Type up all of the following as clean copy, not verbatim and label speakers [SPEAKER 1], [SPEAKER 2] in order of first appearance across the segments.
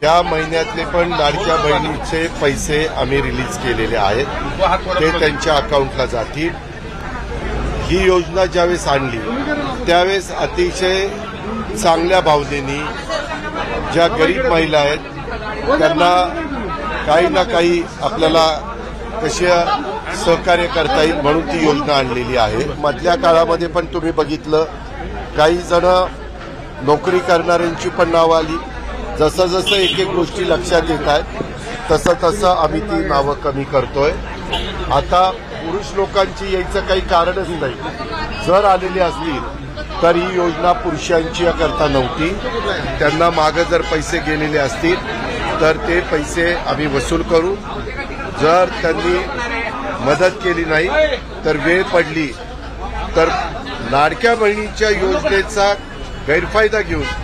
[SPEAKER 1] या महिन्यातले पण लाडक्या बहिणीचे पैसे आम्ही रिलीज केलेले आहेत, ते त्यांच्या अकाउंटला जातील। ही योजना ज्यावेळेस आणली त्यावेळेस अतिशय चांगल्या भावनेने ज्या गरीब महिला आहेत त्यांना काही ना काही आपल्याला कसे सहकार्य करता येईल म्हणून ती योजना आणलेली आहे। मधल्या काळामध्ये पण तुम्ही बघितलं काही जण नोकरी करणाऱ्यांची पण नावं आली। जसं जसं एक एक गोष्टी लक्षात येत आहेत तसं तसं आम्ही ती नावं कमी करतोय। आता पुरुष लोकांची यायचं काही कारणच नाही। जर आलेली असतील तर ही योजना पुरुषांची करता नव्हती, त्यांना मागे जर पैसे गेलेले असतील तर ते पैसे आम्ही वसूल करू। जर त्यांनी मदत केली नाही तर वेळ पडली तर लाडक्या बहिणीच्या योजनेचा गैरफायदा घेऊन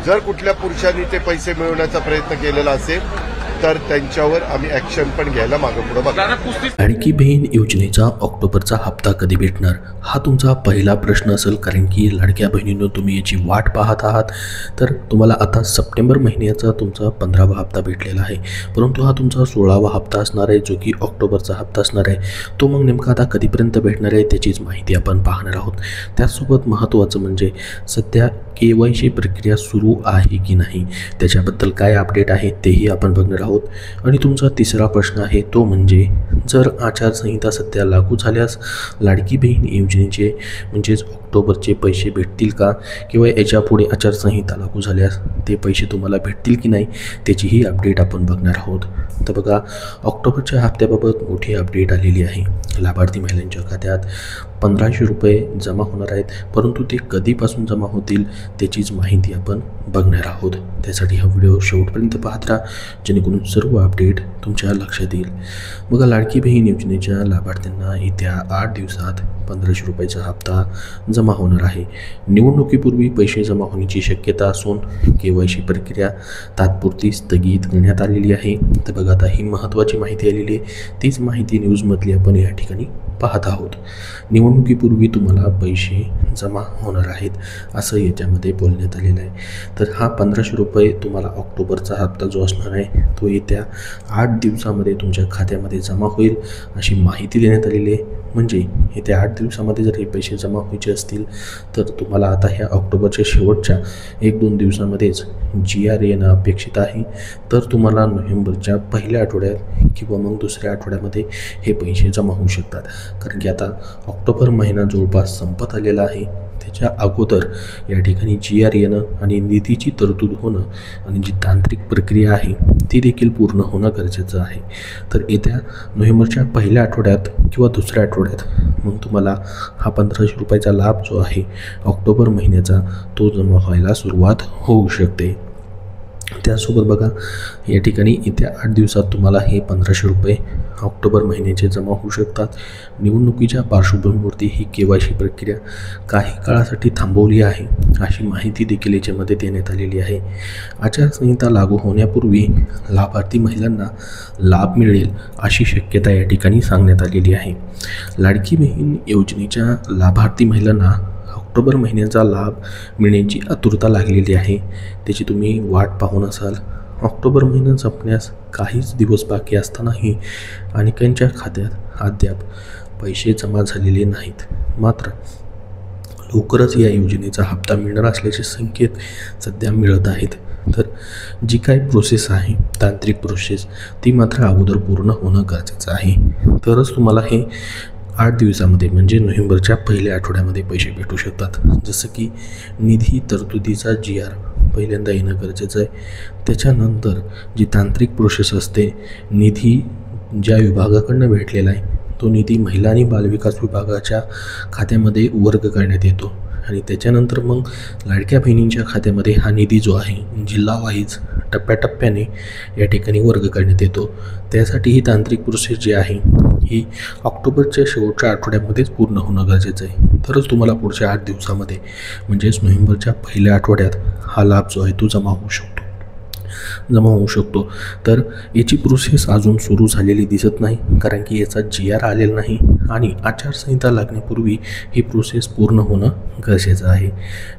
[SPEAKER 1] जर कुठल्या पुरुषांनी ते पैसे मिळवण्याचा प्रयत्न केलेला असेल तर त्यांच्यावर आम्ही ऍक्शन पण घ्यायला मागे पुढे बघा।
[SPEAKER 2] लाडकी बहीण योजनेचा ऑक्टोबरचा हप्ता कधी भेटणार हा तुमचा पहिला प्रश्न असेल, कारण की लाडक्या बहिणींनो तुम्ही याची वाट पाहत आहात। तर तुम्हाला आता सप्टेंबर महिन्याचा तुमचा 15वा हप्ता भेटलेला आहे, परंतु हा तुमचा 16वा हप्ता असणार आहे जो की ऑक्टोबरचा हप्ता असणार आहे। तो मग नेमका आता कधीपर्यंत भेटणार आहे त्याचीच माहिती आपण पाहणार आहोत। त्यासोबत महत्त्वाचं म्हणजे सध्या KYC प्रक्रिया सुरू आहे की नाही त्याच्याबद्दल काय अपडेट आहे तेही आपण बघणार आहोत। आणि तुमचा तिसरा प्रश्न आहे तो म्हणजे जर आचारसंहिता सध्या लागू झाल्यास लाडकी बहीण योजनेचे म्हणजेच ऑक्टोबरचे पैसे भेटतील का, किंवा याच्या पुढे आचारसंहिता लागू झाल्यास ते पैसे तुम्हाला भेटतील की नाही त्याचीही अपडेट आपण बघणार आहोत। तर बघा, ऑक्टोबरच्या हप्त्याबाबत मोठी अपडेट आलेली आहे। लाभार्थी महिलांच्या खात्यात 1500 रुपये जमा होणार आहेत, परंतु ते कधीपासून जमा होतील त्याचीच माहिती आपण बघणार आहोत। त्यासाठी हा व्हिडिओ शेवटपर्यंत पाहत राहा जेणेकरून सर्व अपडेट तुमच्या लक्षात येईल। बघा, लाडकी बहीण योजनेच्या लाभार्थ्यांना येत्या 8 दिवसात 1500 रुपयाचा हप्ता जमा होणार आहे। निवडणुकीपूर्वी पैसे जमा होण्याची शक्यता असून KYC प्रक्रिया तात्पुरती स्थगित करण्यात आलेली आहे। तर बघा, आता ही महत्त्वाची माहिती आलेली आहे, तीच माहिती न्यूजमधली आपण या ठिकाणी पाहत आहोत। निवडणुकीपूर्वी तुम्हाला पैसे जमा होणार आहेत असं याच्यामध्ये बोलण्यात आलेलं आहे। तर हा 1500 रुपये तुम्हाला ऑक्टोबरचा हप्ता जो असणार आहे तो येत्या 8 दिवसामध्ये तुमच्या खात्यामध्ये जमा होईल अशी माहिती देण्यात आलेली आहे। म्हणजे येत्या 8 दिवसामध्ये जर हे पैसे जमा व्हायचे असतील तर तुम्हाला आता ह्या ऑक्टोबरच्या शेवटच्या 1-2 दिवसामध्येच GR येणं अपेक्षित आहे। तर तुम्हाला नोव्हेंबरच्या पहिल्या आठवड्यात किंवा मग दुसऱ्या आठवड्यामध्ये हे पैसे जमा होऊ शकतात, कारण की आता ऑक्टोबर महिना जवळपास संपत आलेला आहे। त्याच्या अगोदर या ठिकाणी GR येणं आणि निधीची तरतूद होणं आणि जी तांत्रिक प्रक्रिया आहे ती देखील पूर्ण होणं गरजेचं आहे। तर येत्या नोव्हेंबरच्या पहिल्या आठवड्यात किंवा दुसऱ्या आठवड्यात मग तुम्हाला हा 1500 रुपयाचा लाभ जो आहे ऑक्टोबर महिन्याचा तो जमा व्हायला सुरुवात होऊ शकते। त्यासोबत बघा, या ठिकाणी येत्या 8 दिवसात तुम्हाला हे 1500 रुपये ऑक्टोबर महिन्याचे जमा होऊ शकतात। निवडणुकीच्या पार्श्वभूमीवरती ही KYC प्रक्रिया काही काळासाठी थांबवली आहे अशी माहिती देखील याच्यामध्ये देण्यात आलेली आहे। आचारसंहिता लागू होण्यापूर्वी लाभार्थी महिलांना लाभ मिळेल अशी शक्यता या ठिकाणी सांगण्यात आलेली आहे। लाडकी बहीण योजनेच्या लाभार्थी महिलांना ऑक्टोबर महिन्याचा लाभ मिळण्याची आतुरता लागलेली आहे, त्याची तुम्ही वाट पाहून असाल। ऑक्टोबर महिना संपण्यास काहीच दिवस बाकी असतानाही अनेकांच्या खात्यात अद्याप पैसे जमा झालेले नाहीत। मात्र लवकरच या योजनेचा हप्ता मिळणार असल्याचे संकेत सध्या मिळत आहेत। तर जी काही प्रोसेस आहे तांत्रिक प्रोसेस ती मात्र अगोदर पूर्ण होणं गरजेचं आहे, तरच तुम्हाला हे 8 दिवसामध्ये म्हणजे नोव्हेंबरच्या पहिल्या आठवड्यामध्ये पैसे भेटू शकतात। जसं की निधी तरतुदीचा GR पहिल्यांदा येणं गरजेचं आहे। त्याच्यानंतर जी तांत्रिक प्रोसेस असते, निधी ज्या विभागाकडनं भेटलेला आहे तो निधी महिला आणि बालविकास विभागाच्या खात्यामध्ये वर्ग करण्यात येतो आणि त्याच्यानंतर मग लाडक्या बहिणींच्या खात्यामध्ये हा निधी जो आहे जिल्हावाईज टप्प्याटप्प्याने या ठिकाणी वर्ग करण्यात येतो। त्यासाठी ही तांत्रिक प्रोसेस जी आहे ही ऑक्टोबरच्या शेवटच्या आठवड्यामध्येच पूर्ण होणं गरजेचं आहे, तरच तुम्हाला पुढच्या 8 दिवसामध्ये म्हणजेच नोव्हेंबरच्या पहिल्या आठवड्यात हा लाभ जो आहे तो जमा होऊ शकतो। जमा होऊ शकतो। तर याची प्रोसेस अजून सुरू झालेली दिसत नाही, कारण की याचा GR आलेला नाही आणि आचारसंहिता लागण्यापूर्वी ही प्रोसेस पूर्ण होणं गरजेचं आहे।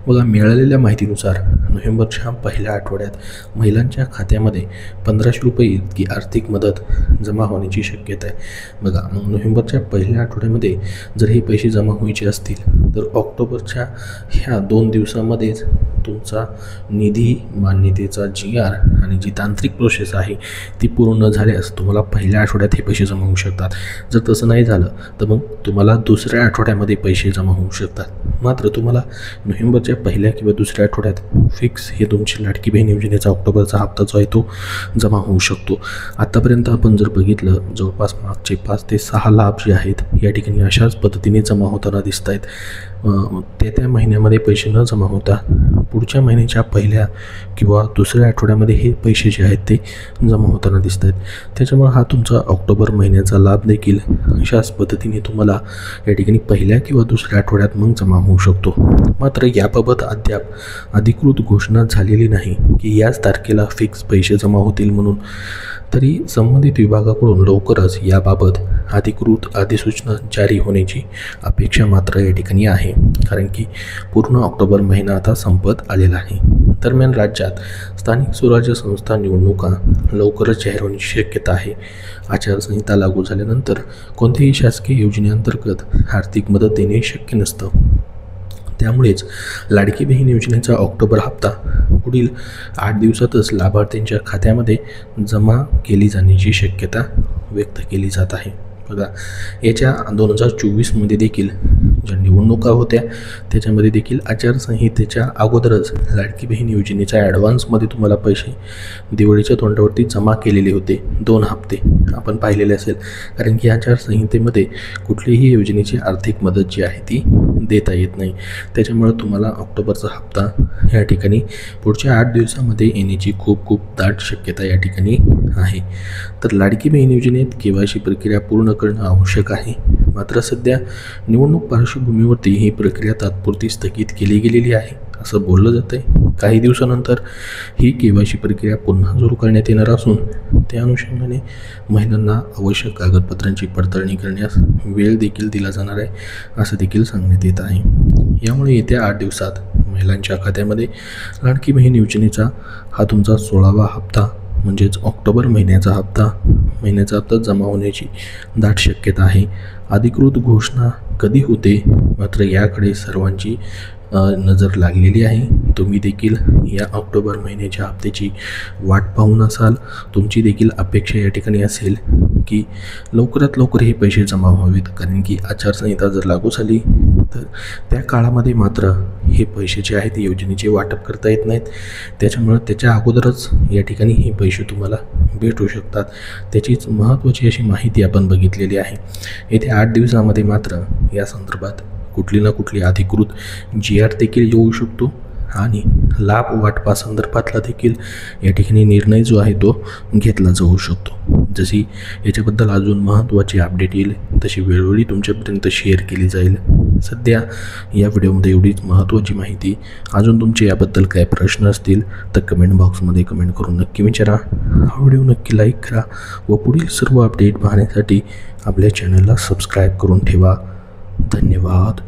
[SPEAKER 2] बघा, मिळालेल्या माहितीनुसार नोव्हेंबरच्या पहिल्या आठवड्यात महिलांच्या खात्यामध्ये 1500 रुपये इतकी आर्थिक मदत जमा होण्याची शक्यता आहे। बघा, मग नोव्हेंबरच्या पहिल्या आठवड्यामध्ये जर हे पैसे जमा व्हायचे असतील तर ऑक्टोबरच्या ह्या 2 दिवसामध्येच तुमचा निधी मान्यतेचा GR आणि जी तांत्रिक प्रोसेस आहे ती पूर्ण झाल्यास तुम्हाला पहिल्या आठवड्यात हे पैसे जमा होऊ शकतात। जर तसं नाही झालं तर मग तुम्हाला दुसऱ्या आठवड्यामध्ये पैसे जमा होऊ शकतात। मात्र तुम्हाला नोव्हेंबरच्या पहिल्या किंवा दुसऱ्या आठवड्यात फिक्स हे तुमची लाडकी बहीण योजनेचा ऑक्टोबरचा हप्ता जो आहे तो जमा होऊ शकतो। आत्तापर्यंत आपण जर बघितलं, जवळपास मागचे 5 ते 6 लाभ जे आहेत या ठिकाणी अशाच पद्धतीने जमा होताना दिसत आहेत। त्या महिन्यामध्ये पैसे न जमा होता पुढच्या महिन्याच्या पहिल्या किंवा दुसऱ्या आठवड्यामध्ये हे पैसे जे आहेत ते जमा होताना दिसत आहेत। त्याच्यामुळे हा तुमचा ऑक्टोबर महिन्याचा लाभ देखील अशाच पद्धतीने तुम्हाला या ठिकाणी पहिल्या किंवा दुसऱ्या आठवड्यात मग जमा होऊ शकतो। मात्र याबाबत अद्याप अधिकृत घोषणा झालेली नाही की याच तारखेला फिक्स पैसे जमा होतील म्हणून। तरी संबंधित विभागाकडून लवकरच याबाबत अधिकृत अधिसूचना जारी होण्याची अपेक्षा मात्र या ठिकाणी आहे, कारण की पूर्ण ऑक्टोबर महिना आता संपत आलेला आहे। दरम्यान राज्यात स्थानिक स्वराज्य संस्था निवडणुका लवकरच जाहीर होण्याची शक्यता आहे। आचारसंहिता लागू झाल्यानंतर कोणत्याही शासकीय योजनेअंतर्गत आर्थिक मदत देणे शक्य नसतं। त्यामुळेच लाडकी बहीण योजनेचा ऑक्टोबर हप्ता पुढील 8 दिवसातच लाभार्थ्यांच्या खात्यामध्ये जमा केली जाण्याची शक्यता व्यक्त केली जात आहे। बघा, याच्या 2024मध्ये देखील ज्या निवडणुका होत्या त्याच्यामध्ये देखील आचारसंहितेच्या अगोदरच लाडकी बहीण योजनेच्या ॲडव्हान्समध्ये तुम्हाला पैसे दिवाळीच्या तोंडावरती जमा केलेले होते। 2 हप्ते आपण पाहिलेले असेल, कारण की आचारसंहितेमध्ये कुठलीही योजनेची आर्थिक मदत जी आहे ती देता येत नाही। त्याच्यामुळे तुम्हाला ऑक्टोबरचा हप्ता या ठिकाणी पुढच्या 8 दिवसामध्ये येण्याची खूप दाट शक्यता या ठिकाणी आहे। तर लाडकी बहीण योजनेत KYC प्रक्रिया पूर्ण करणं आवश्यक आहे। मात्र सध्या निवडणूक पार्श्वभूमीवरती ही प्रक्रिया तात्पुरती स्थगित केली गेलेली आहे असं बोललं जातं आहे। काही दिवसानंतर ही KYC प्रक्रिया पुन्हा सुरू करण्यात येणार असून त्या अनुषंगाने महिलांना आवश्यक कागदपत्रांची पडताळणी करण्यास वेळ देखील दिला जाणार आहे असं देखील सांगण्यात येत आहे। यामुळे येत्या 8 दिवसात महिलांच्या खात्यामध्ये लाडकी बहीण योजनेचा हा तुमचा 16वा हप्ता म्हणजेच ऑक्टोबर महिन्याचा हप्ता जमा होण्याची दाट शक्यता आहे। अधिकृत घोषणा कधी होते मात्र याकडे सर्वांची नजर लागलेली आहे। तुम्ही देखील या ऑक्टोबर महिन्याच्या हप्त्याची वाट पाहून असाल। तुमची देखील अपेक्षा या ठिकाणी असेल की लवकरात लवकर हे पैसे जमा व्हावेत, कारण की आचारसंहिता जर लागू झाली तर त्या काळामध्ये मात्र हे पैसे जे आहेत योजनेचे वाटप करता येत नाहीत। त्याच्यामुळे त्याच्या अगोदरच या ठिकाणी हे पैसे तुम्हाला भेटू शकतात। त्याचीच महत्त्वाची अशी माहिती आपण बघितलेली आहे। येत्या 8 दिवसामध्ये मात्र या संदर्भात कुठली ना कुठली अधिकृत GR देखील येऊ शकतो आणि लाभ वाटपासंदर्भातला देखील या ठिकाणी निर्णय जो आहे तो घेतला जाऊ शकतो। जशी याच्याबद्दल अजून महत्त्वाची अपडेट येईल तशी वेळोवेळी तुमच्यापर्यंत शेअर केली जाईल। सध्या या व्हिडिओमध्ये एवढीच महत्त्वाची माहिती। अजून तुमचे याबद्दल काय प्रश्न असतील तर कमेंट बॉक्समध्ये कमेंट करून नक्की विचारा। हा व्हिडिओ नक्की लाईक करा व पुढील सर्व अपडेट पाहण्यासाठी आपल्या चॅनलला सबस्क्राईब करून ठेवा। धन्यवाद।